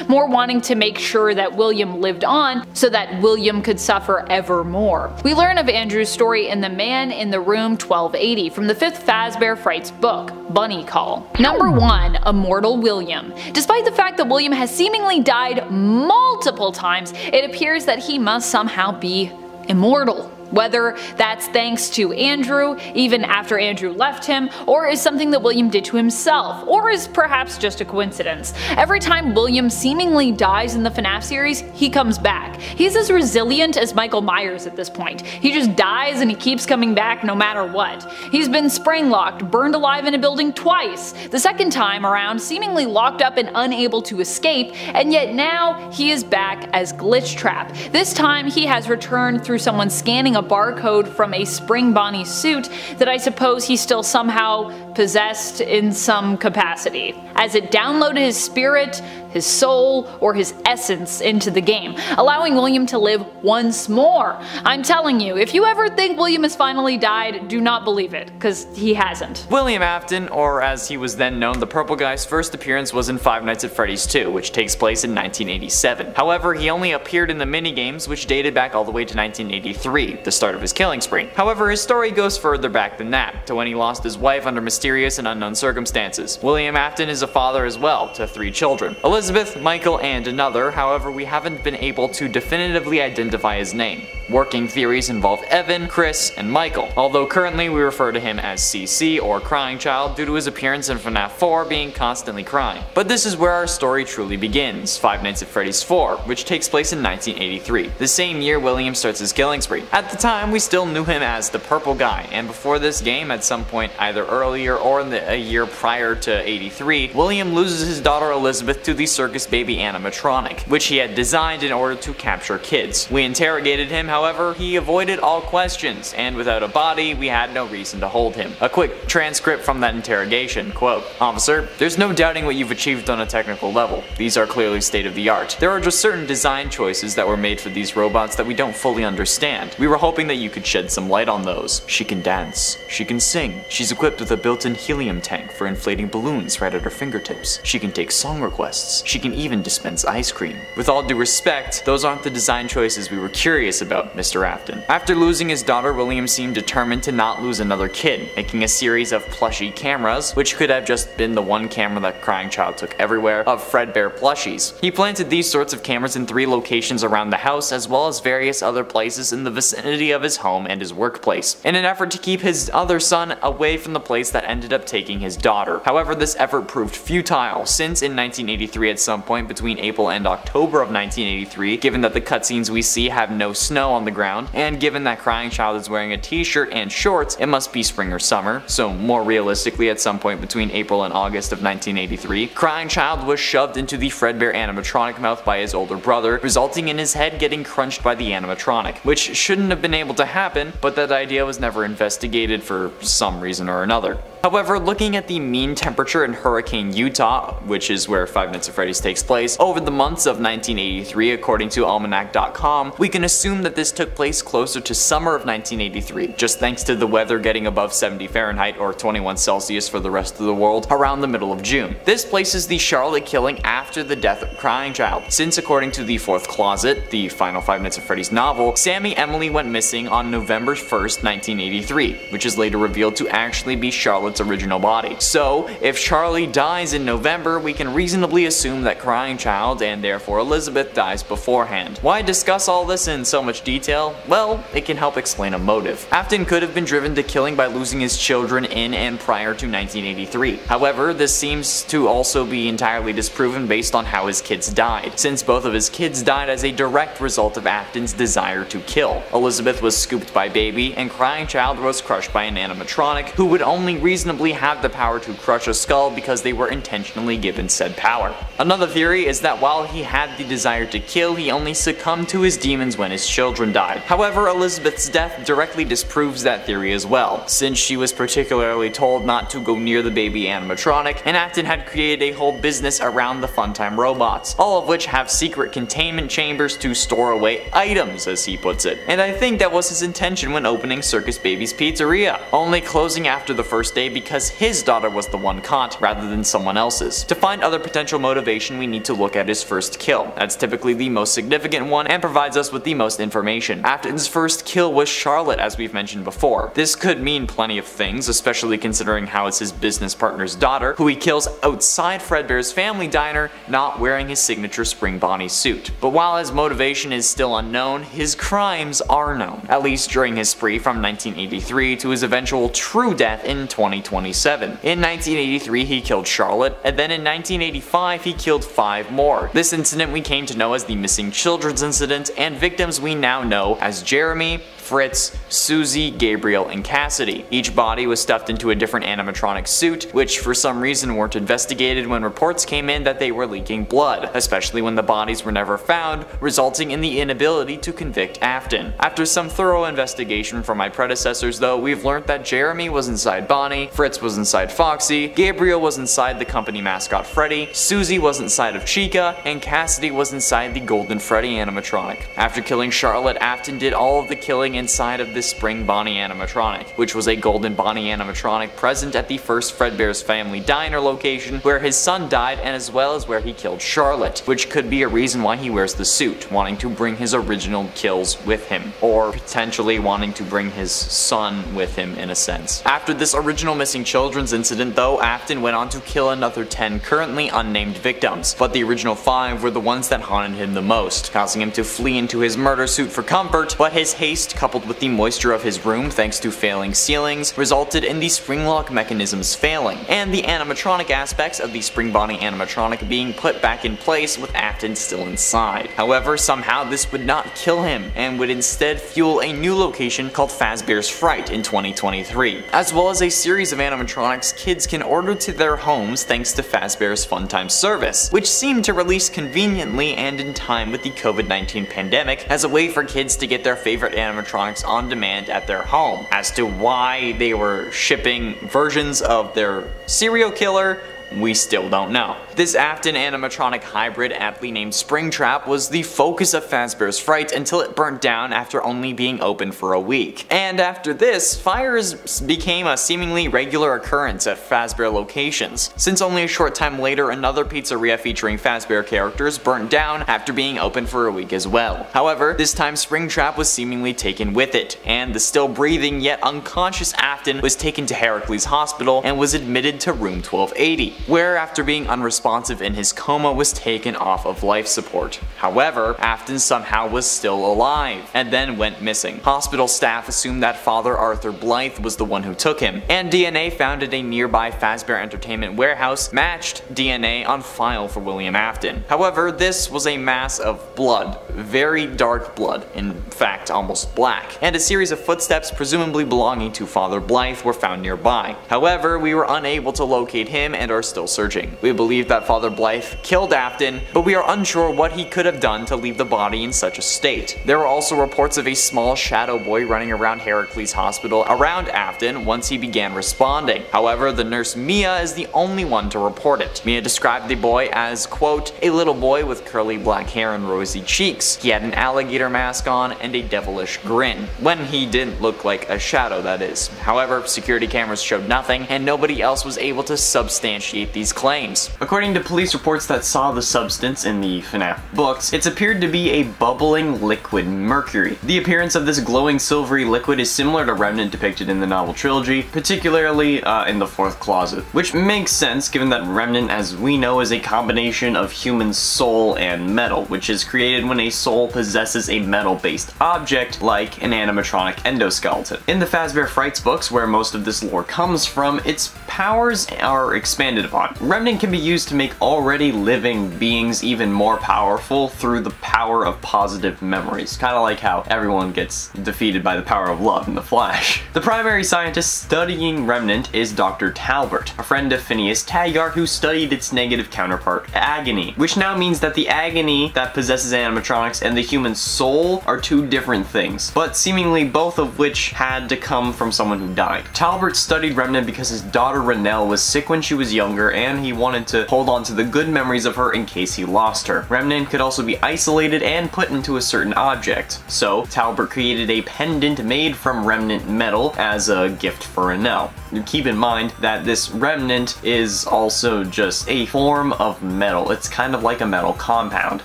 more wanting to make sure that William lived on so that William could suffer ever more. We learn of Andrew's story in The Man in the Room 1280 from the 5th Fazbear Frights book, Bunny Call. Number 1. Immortal William. Despite the fact that William has seemingly died multiple times, it appears that he must somehow be immortal. Whether that's thanks to Andrew, even after Andrew left him, or is something that William did to himself, or is perhaps just a coincidence. Every time William seemingly dies in the FNAF series, he comes back. He's as resilient as Michael Myers at this point. He just dies and he keeps coming back no matter what. He's been spring-locked, burned alive in a building twice, the second time around seemingly locked up and unable to escape, and yet now he is back as Glitchtrap. This time he has returned through someone scanning a barcode from a Spring Bonnie suit that I suppose he still somehow possessed in some capacity, as it downloaded his spirit, his soul, or his essence into the game, allowing William to live once more. I'm telling you, if you ever think William has finally died, do not believe it, because he hasn't. William Afton, or as he was then known, the Purple Guy's first appearance was in Five Nights at Freddy's 2, which takes place in 1987. However, he only appeared in the minigames, which dated back all the way to 1983, the start of his killing spree. However, his story goes further back than that, to when he lost his wife under mysterious and unknown circumstances. William Afton is a father as well, to 3 children. Elizabeth, Michael, and another, however we haven't been able to definitively identify his name. Working theories involve Evan, Chris, and Michael, although currently we refer to him as CC or Crying Child due to his appearance in FNAF 4 being constantly crying. But this is where our story truly begins, Five Nights at Freddy's 4, which takes place in 1983, the same year William starts his killing spree. At the time, we still knew him as the Purple Guy, and before this game, at some point either earlier or in a year prior to 83, William loses his daughter Elizabeth to the Circus Baby animatronic, which he had designed in order to capture kids. We interrogated him, however, he avoided all questions, and without a body, we had no reason to hold him. A quick transcript from that interrogation, quote, "Officer, there's no doubting what you've achieved on a technical level. These are clearly state of the art. There are just certain design choices that were made for these robots that we don't fully understand. We were hoping that you could shed some light on those. She can dance. She can sing. She's equipped with a built-in helium tank for inflating balloons right at her fingertips. She can take song requests. She can even dispense ice cream. With all due respect, those aren't the design choices we were curious about, Mr. Afton." After losing his daughter, William seemed determined to not lose another kid, making a series of plushie cameras, which could have just been the one camera that Crying Child took everywhere, of Fredbear plushies. He planted these sorts of cameras in 3 locations around the house, as well as various other places in the vicinity of his home and his workplace, in an effort to keep his other son away from the place that ended up taking his daughter. However, this effort proved futile, since in 1983 at some point between April and October of 1983, given that the cutscenes we see have no snow on the ground, and given that Crying Child is wearing a t-shirt and shorts, it must be spring or summer, so more realistically at some point between April and August of 1983, Crying Child was shoved into the Fredbear animatronic mouth by his older brother, resulting in his head getting crunched by the animatronic, which shouldn't have been able to happen, but that idea was never investigated for some reason or another. However, looking at the mean temperature in Hurricane, Utah, which is where Five Nights at Freddy's takes place, over the months of 1983 according to Almanac.com, we can assume that this took place closer to summer of 1983, just thanks to the weather getting above 70 Fahrenheit or 21 Celsius for the rest of the world around the middle of June. This places the Charlotte killing after the death of Crying Child, since according to The Fourth Closet, the final Five Nights at Freddy's novel, Sammy Emily went missing on November 1st, 1983, which is later revealed to actually be Charlotte's original body. So, if Charlie dies in November, we can reasonably assume that Crying Child, and therefore Elizabeth, dies beforehand. Why discuss all this in so much detail? Well, it can help explain a motive. Afton could have been driven to killing by losing his children in and prior to 1983. However, this seems to also be entirely disproven based on how his kids died, since both of his kids died as a direct result of Afton's desire to kill. Elizabeth was scooped by Baby, and Crying Child was crushed by an animatronic, who would only reasonably have the power to crush a skull because they were intentionally given said power. Another theory is that while he had the desire to kill, he only succumbed to his demons when his children died. However, Elizabeth's death directly disproves that theory as well, since she was particularly told not to go near the baby animatronic, and Afton had created a whole business around the Funtime robots, all of which have secret containment chambers to store away items, as he puts it. And I think that was his intention when opening Circus Baby's Pizzeria, only closing after the first day because his daughter was the one caught, rather than someone else's. To find other potential motivation, we need to look at his first kill. That's typically the most significant one and provides us with the most information. Afton's first kill was Charlotte, as we've mentioned before. This could mean plenty of things, especially considering how it's his business partner's daughter, who he kills outside Fredbear's family diner, not wearing his signature Spring Bonnie suit. But while his motivation is still unknown, his crimes are known, at least during his spree from 1983 to his eventual true death in 2027. In 1983 he killed Charlotte, and then in 1985 he killed 5 more. This incident we came to know as the Missing Children's Incident, and victims we now know as Jeremy, Fritz, Susie, Gabriel, and Cassidy. Each body was stuffed into a different animatronic suit, which for some reason weren't investigated when reports came in that they were leaking blood, especially when the bodies were never found, resulting in the inability to convict Afton. After some thorough investigation from my predecessors though, we've learned that Jeremy was inside Bonnie, Fritz was inside Foxy, Gabriel was inside the company mascot Freddy, Susie was inside of Chica, and Cassidy was inside the Golden Freddy animatronic. After killing Charlotte, Afton did all of the killing inside of this Spring Bonnie animatronic, which was a Golden Bonnie animatronic present at the first Fredbear's Family Diner location where his son died, and as well as where he killed Charlotte, which could be a reason why he wears the suit, wanting to bring his original kills with him, or potentially wanting to bring his son with him in a sense. After this original missing children's incident though, Afton went on to kill another 10 currently unnamed victims, but the original 5 were the ones that haunted him the most, causing him to flee into his murder suit for comfort, but his haste coupled with the moisture of his room thanks to failing ceilings resulted in the spring lock mechanisms failing, and the animatronic aspects of the Spring Bonnie animatronic being put back in place with Afton still inside. However, somehow this would not kill him, and would instead fuel a new location called Fazbear's Fright in 2023, as well as a series of animatronics kids can order to their homes thanks to Fazbear's Funtime service, which seemed to release conveniently and in time with the COVID-19 pandemic as a way for kids to get their favorite animatronics on demand at their home. As to why they were shipping versions of their serial killer, we still don't know. This Afton animatronic hybrid, aptly named Springtrap, was the focus of Fazbear's Fright until it burnt down after only being open for a week. And after this, fires became a seemingly regular occurrence at Fazbear locations, since only a short time later another pizzeria featuring Fazbear characters burnt down after being open for a week as well. However, this time Springtrap was seemingly taken with it, and the still breathing yet unconscious Afton was taken to Heracles Hospital and was admitted to room 1280. Where after being unresponsive in his coma was taken off of life support. However, Afton somehow was still alive, and then went missing. Hospital staff assumed that Father Arthur Blythe was the one who took him, and DNA found at a nearby Fazbear Entertainment warehouse matched DNA on file for William Afton. However, this was a mass of blood, very dark blood, in fact almost black, and a series of footsteps presumably belonging to Father Blythe were found nearby. However, we were unable to locate him and are still searching. We believe that Father Blythe killed Afton, but we are unsure what he could have done to leave the body in such a state. There were also reports of a small shadow boy running around Heracles Hospital around Afton once he began responding. However, the nurse Mia is the only one to report it. Mia described the boy as, quote, a little boy with curly black hair and rosy cheeks. He had an alligator mask on and a devilish grin. When he didn't look like a shadow, that is. However, security cameras showed nothing, and nobody else was able to substantiate these claims. According to police reports that saw the substance in the FNAF books, it's appeared to be a bubbling liquid mercury. The appearance of this glowing silvery liquid is similar to Remnant depicted in the novel trilogy, particularly in the fourth closet, which makes sense given that Remnant, as we know, is a combination of human soul and metal, which is created when a soul possesses a metal-based object like an animatronic endoskeleton. In the Fazbear Frights books, where most of this lore comes from, its powers are expanded upon. Remnant can be used to make already living beings even more powerful through the power of positive memories, kind of like how everyone gets defeated by the power of love in The Flash. The primary scientist studying Remnant is Dr. Talbert, a friend of Phineas Taggart who studied its negative counterpart, Agony, which now means that the agony that possesses animatronics and the human soul are two different things, but seemingly both of which had to come from someone who died. Talbert studied Remnant because his daughter Renelle was sick when she was younger, and he wanted to hold on to the good memories of her in case he lost her. Remnant could also be isolated and put into a certain object, so Talbert created a pendant made from Remnant metal as a gift for Renelle. Keep in mind that this Remnant is also just a form of metal. It's kind of like a metal compound,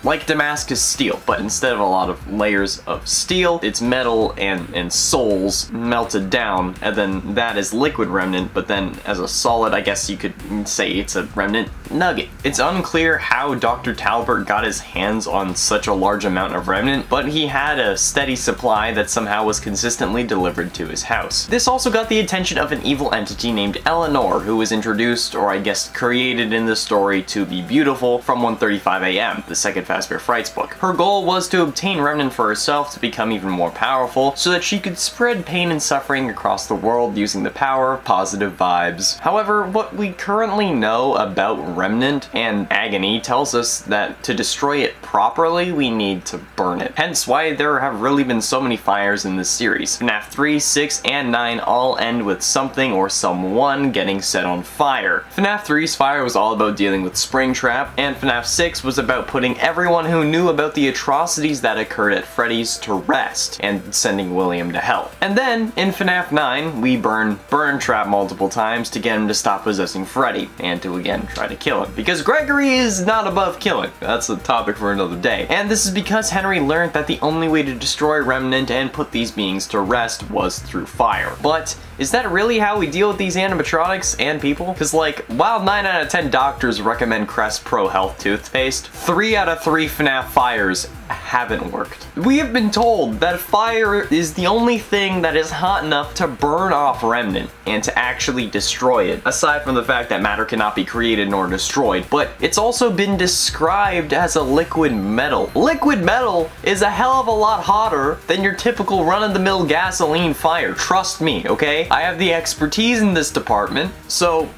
like Damascus steel, but instead of a lot of layers of steel, it's metal and souls melted down, and then that is liquid Remnant, but then as a solid, I guess you could say say it's a remnant nugget. It's unclear how Dr. Talbert got his hands on such a large amount of remnant, but he had a steady supply that somehow was consistently delivered to his house. This also got the attention of an evil entity named Eleanor, who was introduced, or I guess created in the story, to be beautiful from 1:35 AM, the second Fazbear Frights book. Her goal was to obtain remnant for herself to become even more powerful, so that she could spread pain and suffering across the world using the power of positive vibes. However, what we currently know about remnant and agony tells us that to destroy it properly, we need to burn it. Hence why there have really been so many fires in this series. FNAF 3, 6, and 9 all end with something or someone getting set on fire. FNAF 3's fire was all about dealing with Springtrap, and FNAF 6 was about putting everyone who knew about the atrocities that occurred at Freddy's to rest, and sending William to hell. And then, in FNAF 9, we burn Trap multiple times to get him to stop possessing Freddy, and to again try to kill him. Because Gregory is not above killing. That's a topic for another day. And this is because Henry learned that the only way to destroy Remnant and put these beings to rest was through fire. But is that really how we deal with these animatronics and people? Because like, while 9 out of 10 doctors recommend Crest Pro Health toothpaste, 3 out of 3 FNAF fires haven't worked. We have been told that fire is the only thing that is hot enough to burn off Remnant and to actually destroy it, aside from the fact that matter cannot be created nor destroyed, but it's also been described as a liquid metal. Liquid metal is a hell of a lot hotter than your typical run-of-the-mill gasoline fire, trust me, okay? I have the expertise in this department, so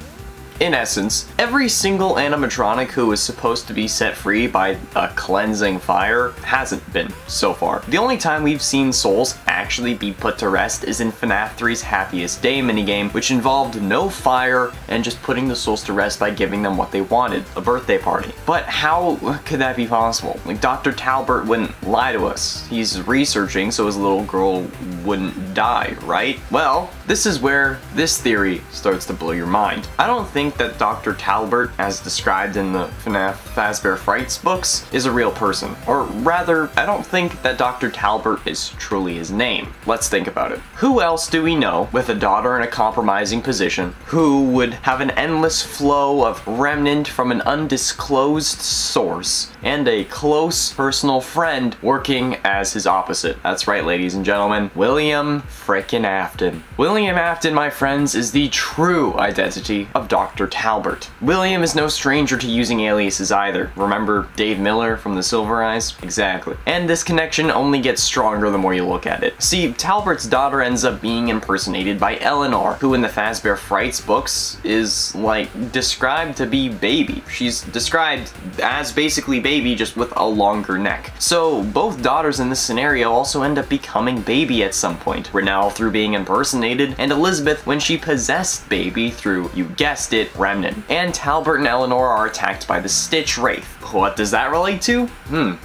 in essence, every single animatronic who is supposed to be set free by a cleansing fire hasn't been so far. The only time we've seen souls actually be put to rest is in FNAF 3's Happiest Day minigame, which involved no fire and just putting the souls to rest by giving them what they wanted, a birthday party. But how could that be possible? Like, Dr. Talbert wouldn't lie to us. He's researching so his little girl wouldn't die, right? Well, this is where this theory starts to blow your mind. I don't think that Dr. Talbert, as described in the FNAF Fazbear Frights books, is a real person. Or rather, I don't think that Dr. Talbert is truly his name. Let's think about it. Who else do we know with a daughter in a compromising position who would have an endless flow of remnant from an undisclosed source and a close personal friend working as his opposite? That's right, ladies and gentlemen, William frickin' Afton. William Afton, my friends, is the true identity of Dr. Talbert. William is no stranger to using aliases either. Remember Dave Miller from the Silver Eyes? Exactly. And this connection only gets stronger the more you look at it. See, Talbert's daughter ends up being impersonated by Eleanor, who in the Fazbear Frights books is, like, described to be Baby. She's described as basically Baby, just with a longer neck. So both daughters in this scenario also end up becoming Baby at some point. Renelle through being impersonated, and Elizabeth when she possessed Baby through, you guessed it, Remnant. And Talbert and Eleanor are attacked by the Stitch Wraith. What does that relate to?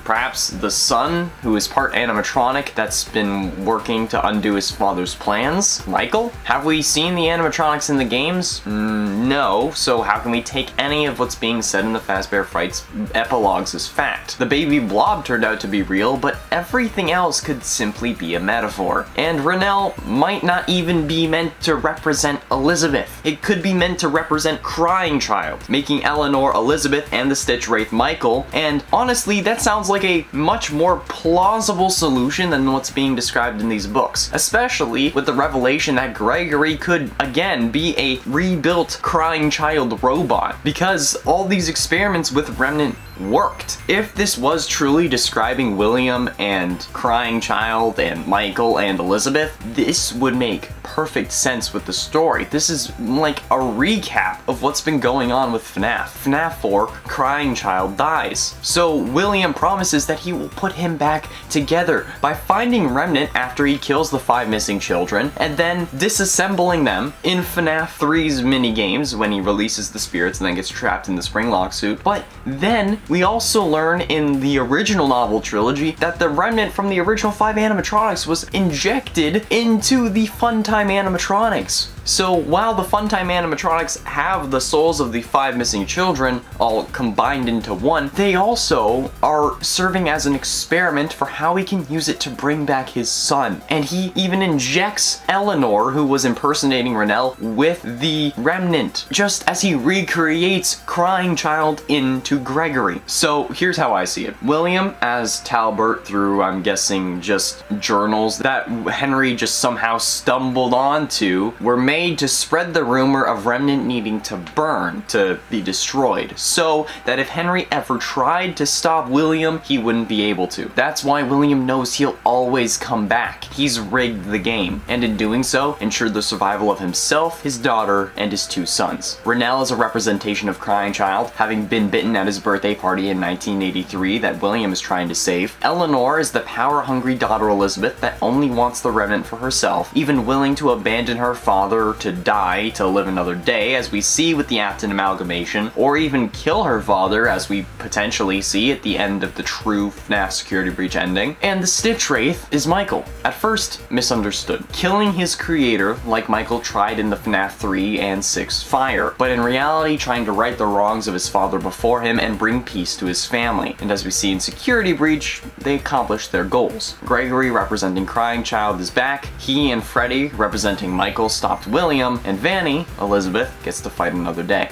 Perhaps the son, who is part animatronic that's been working to undo his father's plans? Michael? Have we seen the animatronics in the games? No, so how can we take any of what's being said in the Fazbear Frights epilogues as fact? The baby blob turned out to be real, but everything else could simply be a metaphor. And Renelle might not even be meant to represent Elizabeth. It could be meant to represent Crying Child, making Eleanor Elizabeth and the Stitch Wraith Michael, and honestly, that sounds like a much more plausible solution than what's being described in these books, especially with the revelation that Gregory could, again, be a rebuilt Crying Child robot, because all these experiments with Remnant worked. If this was truly describing William and Crying Child and Michael and Elizabeth, this would make perfect sense with the story. This is like a recap of what's been going on with FNAF. FNAF 4, Crying Child dies. So William promises that he will put him back together by finding Remnant after he kills the 5 missing children and then disassembling them in FNAF 3's minigames when he releases the spirits and then gets trapped in the spring lock suit. But then We also learn in the original novel trilogy that the remnant from the original 5 animatronics was injected into the Funtime animatronics. So while the Funtime animatronics have the souls of the 5 missing children all combined into one, they also are serving as an experiment for how he can use it to bring back his son. And he even injects Eleanor, who was impersonating Rennell, with the remnant, just as he recreates Crying Child into Gregory. So here's how I see it. William as Talbert, through, I'm guessing, just journals that Henry just somehow stumbled onto, were made to spread the rumor of Remnant needing to burn, to be destroyed, so that if Henry ever tried to stop William, he wouldn't be able to. That's why William knows he'll always come back. He's rigged the game, and in doing so, ensured the survival of himself, his daughter, and his 2 sons. Rennell is a representation of Crying Child, having been bitten at his birthday party in 1983 that William is trying to save. Eleanor is the power-hungry daughter Elizabeth that only wants the remnant for herself, even willing to abandon her father to die to live another day, as we see with the Afton amalgamation, or even kill her father, as we potentially see at the end of the true FNAF security breach ending. And the Stitch Wraith is Michael, at first misunderstood, killing his creator like Michael tried in the FNAF 3 and 6 Fire, but in reality trying to right the wrongs of his father before him and bring peace to his family. And as we see in Security Breach, they accomplished their goals. Gregory, representing Crying Child, is back. He and Freddy, representing Michael, stopped William, and Vanny, Elizabeth, gets to fight another day.